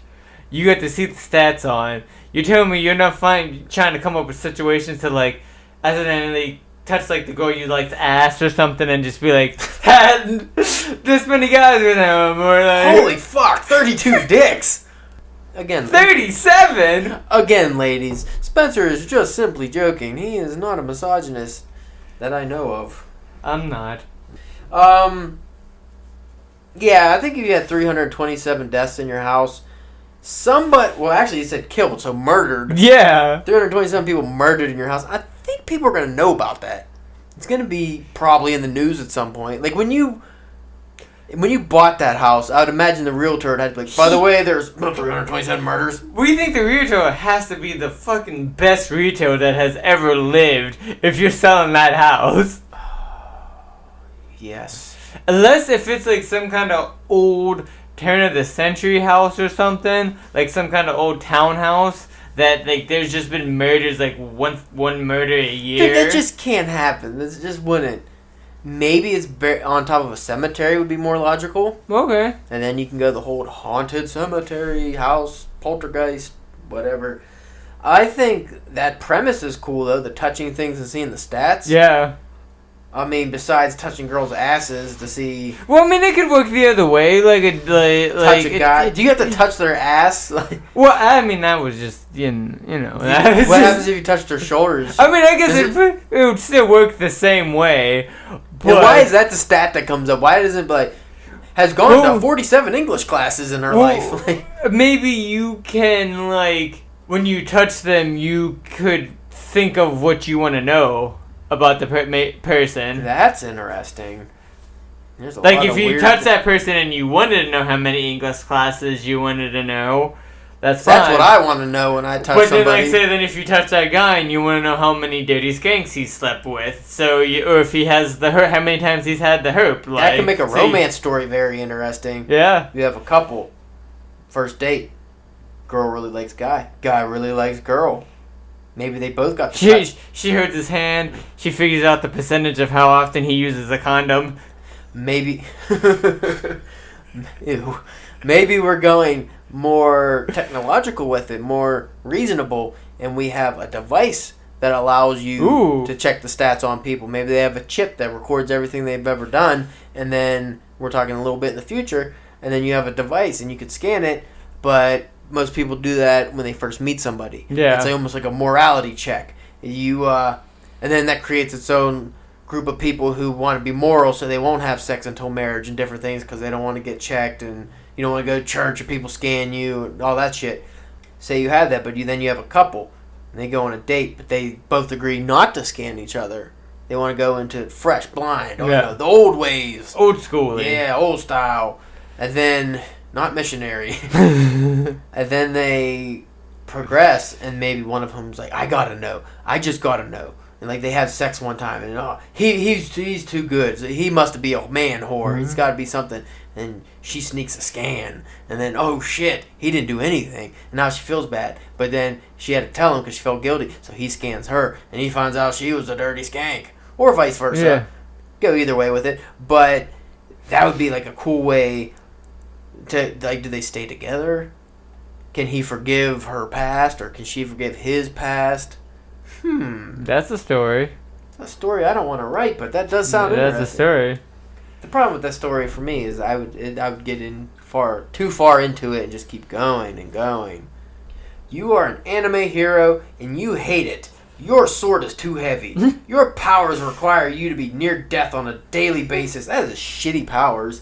you get to see the stats on. You're telling me you're not trying to come up with situations to, like, accidentally touch, like, the girl you like's ass or something and just be like, had this many guys with him, or like... Holy fuck, 32 dicks! Again... 37?! Again, ladies, Spencer is just simply joking. He is not a misogynist that I know of. I'm not. Yeah, I think if you had 327 deaths in your house, well, actually, he said killed, so murdered. Yeah. 327 people murdered in your house. I think people are going to know about that. It's going to be probably in the news at some point. Like, when you bought that house, I would imagine the realtor had to be like, by the way, there's 327 murders. We think the retail has to be the fucking best retail that has ever lived if you're selling that house. Yes. Unless if it's like some kind of old turn of the century house or something, like some kind of old townhouse that like there's just been murders, like one murder a year. Dude, that just can't happen. This just wouldn't. Maybe it's on top of a cemetery would be more logical. Okay. And then you can go the whole haunted cemetery, house, poltergeist, whatever. I think that premise is cool, though, the touching things and seeing the stats. Yeah. I mean, besides touching girls' asses to see... Well, I mean, it could work the other way. Touch a guy. Do you have to touch their ass? Well, I mean, that was just, you know. What happens if you touch their shoulders? I mean, I guess it would still work the same way. But why is that the stat that comes up? Why doesn't it has gone to 47 English classes in her life? Maybe you can, when you touch them, you could think of what you want to know about the person. That's interesting. There's a like lot if of you weird touch that person and you wanted to know how many English classes you wanted to know, that's fine. That's what I want to know when I touch somebody. But then, then if you touch that guy and you want to know how many dirty skanks he slept with, or if he has the how many times he's had the herp. That can make a romance story very interesting. Yeah. You have a couple, first date, girl really likes guy really likes girl. Maybe they both got the touch. She hurts his hand. She figures out the percentage of how often he uses a condom. Maybe. Ew. Maybe we're going more technological with it, more reasonable, and we have a device that allows you to check the stats on people. Maybe they have a chip that records everything they've ever done, and then we're talking a little bit in the future, and then you have a device and you could scan it, but most people do that when they first meet somebody. Yeah. It's almost like a morality check. And then that creates its own group of people who want to be moral, so they won't have sex until marriage and different things because they don't want to get checked, and you don't want to go to church or people scan you and all that shit. Say you have that, but then you have a couple and they go on a date, but they both agree not to scan each other. They want to go into it fresh, blind, the old ways, old school. Yeah, old style, and then not missionary. And then they progress, and maybe one of them's like, I gotta know. I just gotta know. And they have sex one time, and he's too good. So he must be a man whore. Mm-hmm. He's got to be something. And she sneaks a scan, and then oh shit, he didn't do anything. And now she feels bad, but then she had to tell him because she felt guilty. So he scans her, and he finds out she was a dirty skank, or vice versa. Yeah. Go either way with it, but that would be a cool way to do they stay together? Can he forgive her past, or can she forgive his past? That's a story. A story I don't want to write, but that does sound interesting. That's a story. The problem with that story for me is I would get too far into it and just keep going and going. You are an anime hero, and you hate it. Your sword is too heavy. Your powers require you to be near death on a daily basis. That is shitty powers.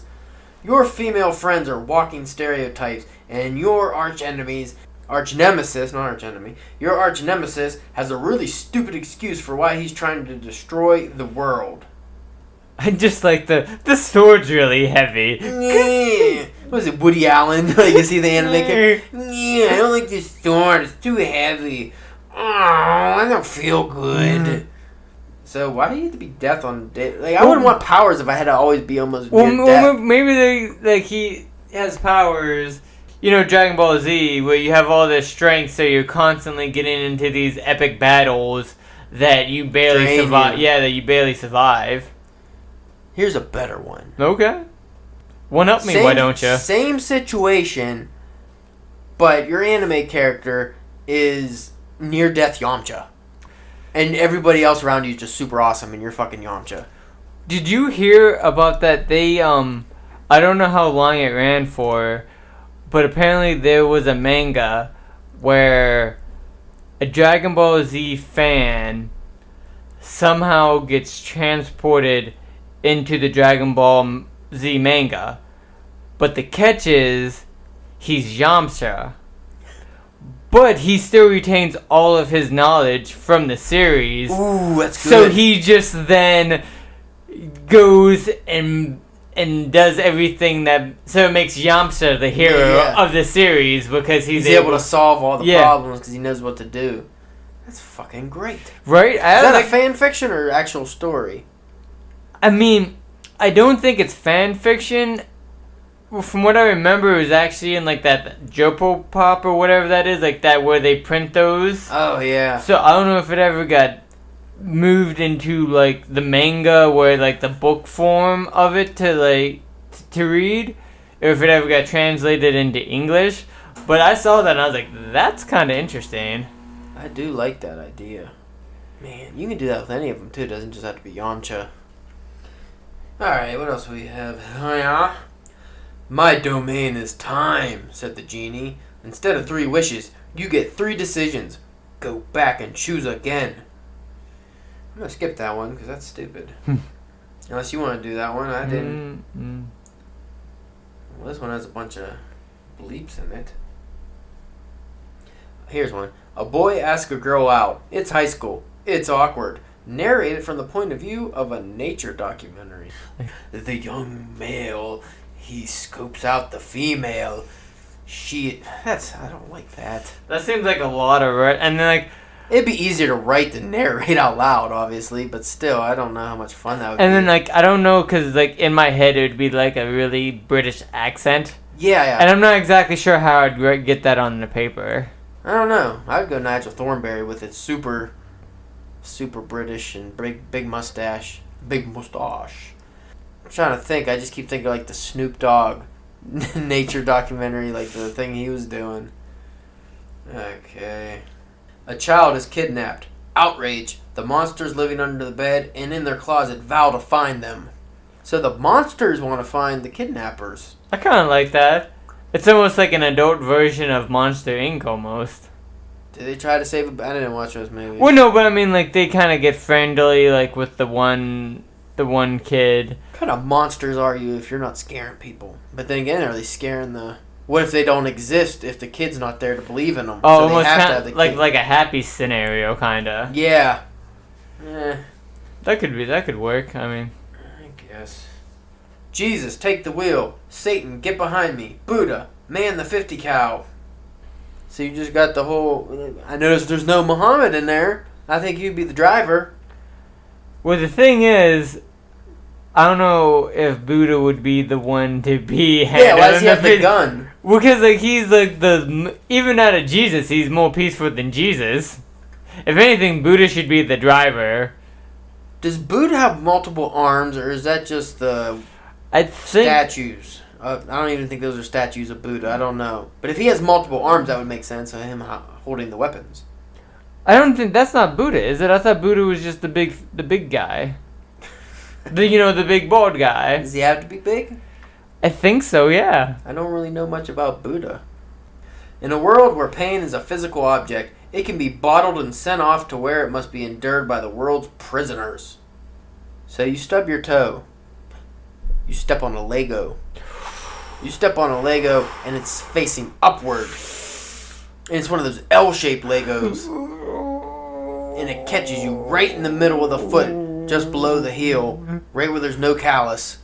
Your female friends are walking stereotypes, and your arch nemesis, not arch enemy, your arch nemesis has a really stupid excuse for why he's trying to destroy the world. I just like the sword's really heavy. Yeah. What was it, Woody Allen? Like, you see the anime kid? Yeah, I don't like this sword. It's too heavy. Oh, I don't feel good. So why do you have to be death on day? Like, I wouldn't want powers if I had to always be almost near death. Maybe he has powers. You know, Dragon Ball Z, where you have all this strength, so you're constantly getting into these epic battles that you barely survive. Yeah, that you barely survive. Here's a better one. Okay. One up me, why don't you? Same situation, but your anime character is near-death Yamcha. And everybody else around you is just super awesome, and you're fucking Yamcha. Did you hear about that? They, I don't know how long it ran for, but apparently there was a manga where a Dragon Ball Z fan somehow gets transported into the Dragon Ball Z manga, but the catch is he's Yamcha, but he still retains all of his knowledge from the series. Ooh, that's good. So he just then goes and does everything so it makes Yamcha the hero of the series because he's able to solve all the problems because he knows what to do. That's fucking great. Right? Is that a fan fiction or actual story? I mean, I don't think it's fan fiction. From what I remember, it was actually in like that Jopo Pop or whatever that is, like that where they print those. Oh yeah. So I don't know if it ever got moved into like the manga where like the book form of it to read, or if it ever got translated into English. But I saw that and I was like, that's kind of interesting. I do like that idea. Man, you can do that with any of them too. It doesn't just have to be Yamcha. Alright, what else do we have? Oh, yeah? My domain is time, said the genie. Instead of 3 wishes, you get 3 decisions. Go back and choose again. I'm going to skip that one because that's stupid. Unless you want to do that one. I didn't. Well, this one has a bunch of bleeps in it. Here's one. A boy asks a girl out. It's high school. It's awkward. Narrated from the point of view of a nature documentary. The young male, he scopes out the female. I don't like that. That seems like a lot of and then like it'd be easier to write than narrate out loud, obviously, but still, I don't know how much fun that would be. And then like I don't know, cause like in my head it would be like a really British accent. Yeah. And I'm not exactly sure how I'd get that on the paper. I don't know. I'd go Nigel Thornberry with its super British and big mustache. Big mustache. I'm trying to think. I just keep thinking like the Snoop Dogg nature documentary, like the thing he was doing. Okay. A child is kidnapped. Outrage. The monsters living under the bed and in their closet vow to find them. So the monsters want to find the kidnappers. I kind of like that. It's almost like an adult version of Monster Inc. almost. Did they try to save I didn't watch those movies. Well, no, but I mean, like, they kind of get friendly, like, with the one kid. What kind of monsters are you if you're not scaring people? But then again, are they scaring the... What if they don't exist if the kid's not there to believe in them? Oh, so almost they have to kind have the of kid. like a happy scenario, kind of. Yeah. That could work, I mean. I guess. Jesus, take the wheel. Satan, get behind me. Buddha, man the 50 cow. So you just got the whole... I noticed there's no Muhammad in there. I think you'd be the driver. Well, the thing is, I don't know if Buddha would be the one to be... Yeah, why does he have the gun? Well, because like, he's like the... Even out of Jesus, he's more peaceful than Jesus. If anything, Buddha should be the driver. Does Buddha have multiple arms, or is that just the... I think... Statues. I don't even think those are statues of Buddha. I don't know. But if he has multiple arms, that would make sense of him holding the weapons. I don't think that's not Buddha, is it? I thought Buddha was just the big guy. The big bald guy. Does he have to be big? I think so, yeah. I don't really know much about Buddha. In a world where pain is a physical object, it can be bottled and sent off to where it must be endured by the world's prisoners. So you stub your toe. You step on a Lego. You step on a Lego and it's facing upward. And it's one of those L-shaped Legos. And it catches you right in the middle of the foot, just below the heel, right where there's no callus.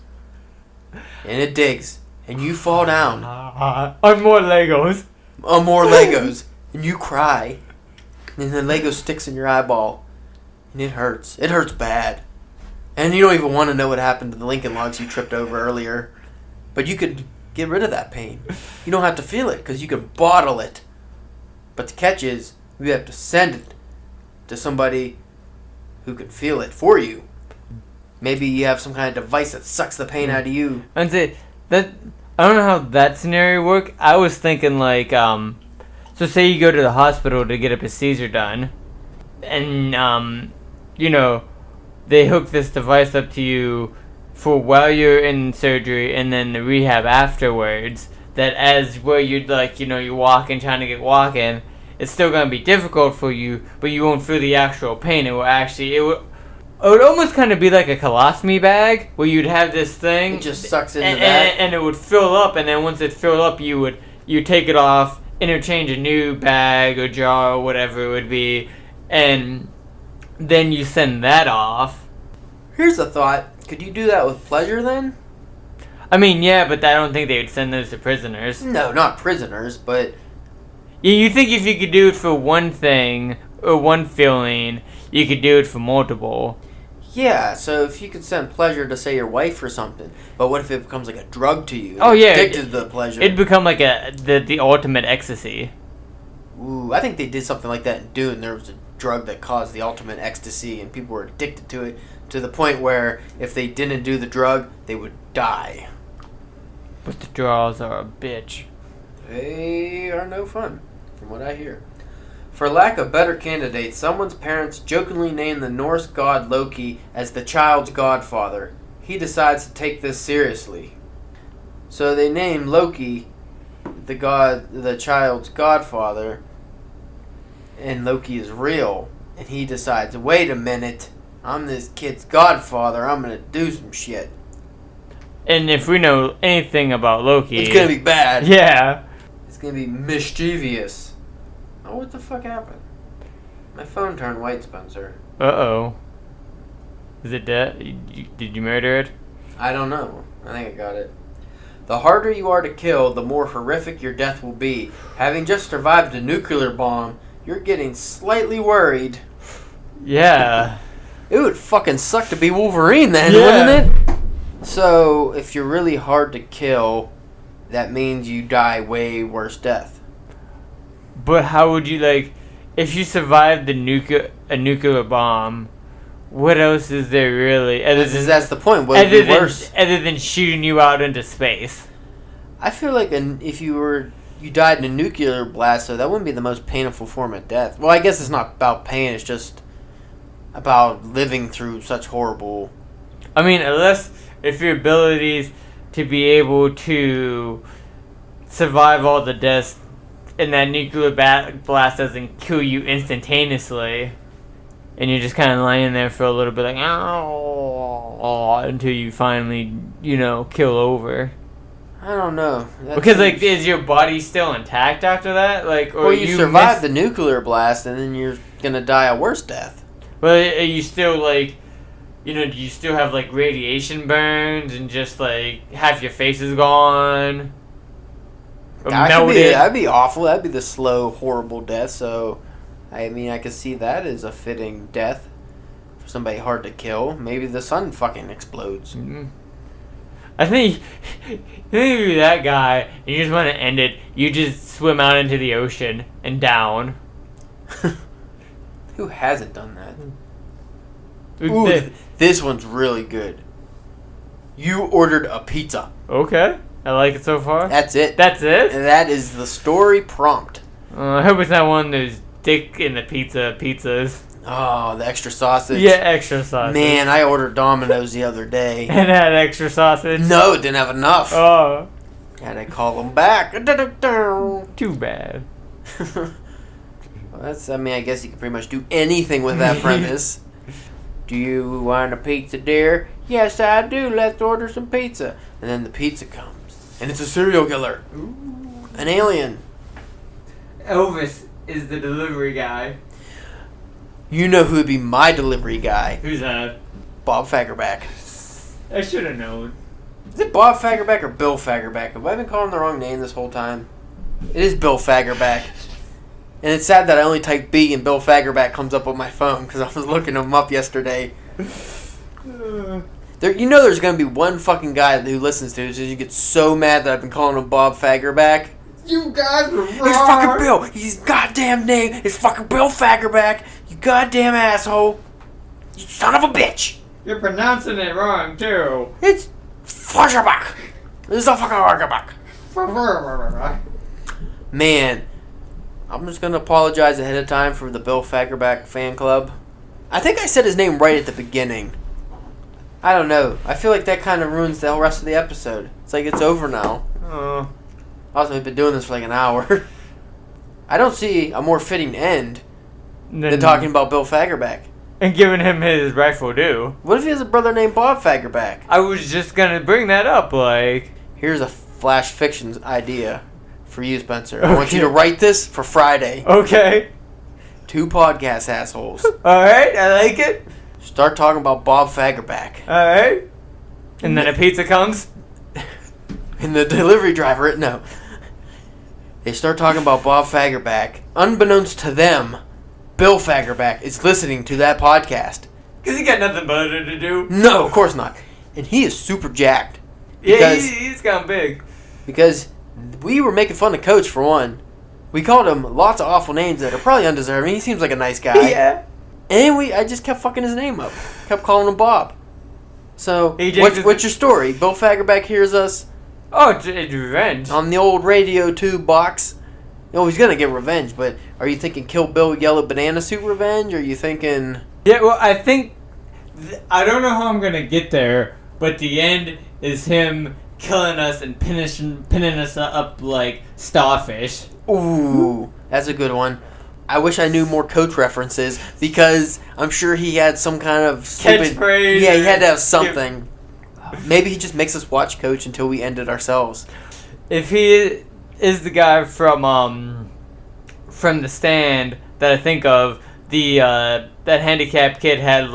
And it digs. And you fall down. On more Legos. On more Legos. And you cry. And the Lego sticks in your eyeball. And it hurts. It hurts bad. And you don't even want to know what happened to the Lincoln Logs you tripped over earlier. But you could get rid of that pain. You don't have to feel it because you can bottle it. But the catch is, you have to send it to somebody who can feel it for you. Maybe you have some kind of device that sucks the pain out of you. And say that I don't know how that scenario worked. I was thinking like, so say you go to the hospital to get a procedure done, and you know, they hook this device up to you for while you're in surgery, and then the rehab afterwards. That as where you're like, you know, you're walking, trying to get walking, it's still gonna be difficult for you, but you won't feel the actual pain. It would almost kind of be like a colostomy bag, where you'd have this thing. It just sucks into that. And it would fill up, and then once it filled up, you take it off, interchange a new bag or jar or whatever it would be, and then you send that off. Here's a thought. Could you do that with pleasure then? I mean, yeah, but I don't think they would send those to prisoners. No, not prisoners, but... Yeah, you think if you could do it for one thing, or one feeling, you could do it for multiple. Yeah, so if you could send pleasure to, say, your wife or something, but what if it becomes like a drug to you? Oh, yeah. Addicted to the pleasure. It'd become like the ultimate ecstasy. Ooh, I think they did something like that in Dune. There was a drug that caused the ultimate ecstasy, and people were addicted to it, to the point where if they didn't do the drug, they would die. But the draws are a bitch. They are no fun, from what I hear. For lack of better candidates, someone's parents jokingly named the Norse god Loki as the child's godfather. He decides to take this seriously. So they name Loki the child's godfather, and Loki is real. And he decides, wait a minute, I'm this kid's godfather, I'm gonna do some shit. And if we know anything about Loki... It's gonna be bad. Yeah. It's gonna be mischievous. Oh, what the fuck happened? My phone turned white, Spencer. Uh-oh. Is it dead? Did you murder it? I don't know. I think I got it. The harder you are to kill, the more horrific your death will be. Having just survived a nuclear bomb, you're getting slightly worried. Yeah. It would fucking suck to be Wolverine then, yeah. wouldn't it? So, if you're really hard to kill, that means you die way worse death. But how would you, like, if you survived a nuclear bomb, what else is there really? That's the point. What would be worse? Other than shooting you out into space. I feel like if you died in a nuclear blast, so that wouldn't be the most painful form of death. Well, I guess it's not about pain, it's just about living through such horrible... I mean, unless if your abilities to be able to survive all the deaths and that nuclear blast doesn't kill you instantaneously, and you're just kind of lying there for a little bit like, oh, until you finally, kill over. I don't know. Because, is your body still intact after that? Or you survive the nuclear blast and then you're going to die a worse death. Well, are you still, do you still have, radiation burns and just, half your face is gone? Or melted? That'd be awful. That'd be the slow, horrible death. So, I mean, I could see that as a fitting death for somebody hard to kill. Maybe the sun fucking explodes. Mm-hmm. I think you're that guy and you just want to end it. You just swim out into the ocean and down. Who hasn't done that? Ooh, this one's really good. You ordered a pizza. Okay. I like it so far. That's it. That's it? And that is the story prompt. I hope it's not one of those dick in the pizzas. Oh, the extra sausage. Yeah, extra sausage. Man, I ordered Domino's the other day. And it had extra sausage? No, it didn't have enough. Oh. And I call him back. Too bad. Well, I guess you can pretty much do anything with that premise. Do you want a pizza, dear? Yes, I do. Let's order some pizza. And then the pizza comes. And it's a serial killer. Ooh. An alien. Elvis is the delivery guy. You know who would be my delivery guy. Who's that? Bob Fagerback. I should have known. Is it Bob Fagerback or Bill Fagerback? Have I been calling him the wrong name this whole time? It is Bill Fagerback. And it's sad that I only typed B and Bill Fagerback comes up on my phone because I was looking him up yesterday. There's going to be one fucking guy who listens to this and you get so mad that I've been calling him Bob Fagerback. You guys were wrong. It's fucking Bill. His goddamn name is fucking Bill Fagerback. You goddamn asshole. You son of a bitch. You're pronouncing it wrong, too. It's Fagerback. This is a fucking Fagerback. Man, I'm just going to apologize ahead of time for the Bill Fagerback fan club. I think I said his name right at the beginning. I don't know. I feel like that kind of ruins the whole rest of the episode. It's like it's over now. Also, we've been doing this for like an hour. I don't see a more fitting end than talking about Bill Fagerback. And giving him his rightful due. What if he has a brother named Bob Fagerback? I was just going to bring that up, like... Here's a flash fiction idea for you, Spencer. I want you to write this for Friday. Okay. 2 podcast assholes. Alright, I like it. Start talking about Bob Fagerback. Alright. And then a pizza comes? And the delivery driver, no. They start talking about Bob Fagerback. Unbeknownst to them, Bill Fagerback is listening to that podcast. Because he got nothing better to do. No, of course not. And he is super jacked. Yeah, he's gone big. Because we were making fun of Coach, for one. We called him lots of awful names that are probably undeserving. He seems like a nice guy. Yeah. And I just kept fucking his name up. Kept calling him Bob. So, AJ what's your story? Bill Fagerback hears us Oh, it's revenge. on the old radio tube box. He's going to get revenge, but are you thinking Kill Bill Yellow Banana Suit revenge? Or are you thinking... Yeah, well, I think... I don't know how I'm going to get there, but the end is him killing us and pinning us up like starfish. Ooh, that's a good one. I wish I knew more Coach references, because I'm sure he had some kind of stupid... Catchphrase. Yeah, he had to have something. Maybe he just makes us watch Coach until we end it ourselves. If he is the guy from The Stand that I think of, that handicapped kid had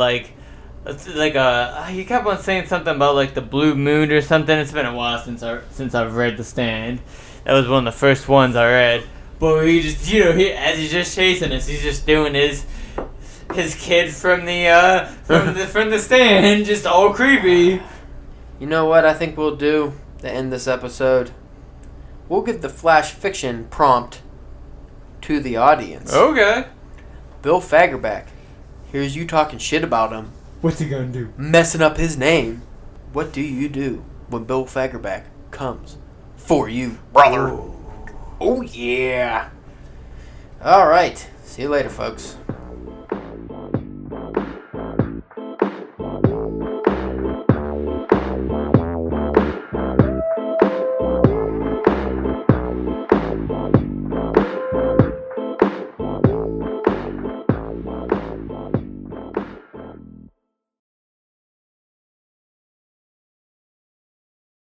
he kept on saying something about like the blue moon or something. It's been a while since I've read The Stand. That was one of the first ones I read. But he just, as he's just chasing us, he's just doing his kid from the Stand, just all creepy. You know what I think we'll do to end this episode? We'll give the flash fiction prompt to the audience. Okay. Bill Fagerback, here's you talking shit about him. What's he gonna do? Messing up his name. What do you do when Bill Fagerback comes for you, brother? Oh yeah. Alright. See you later, folks.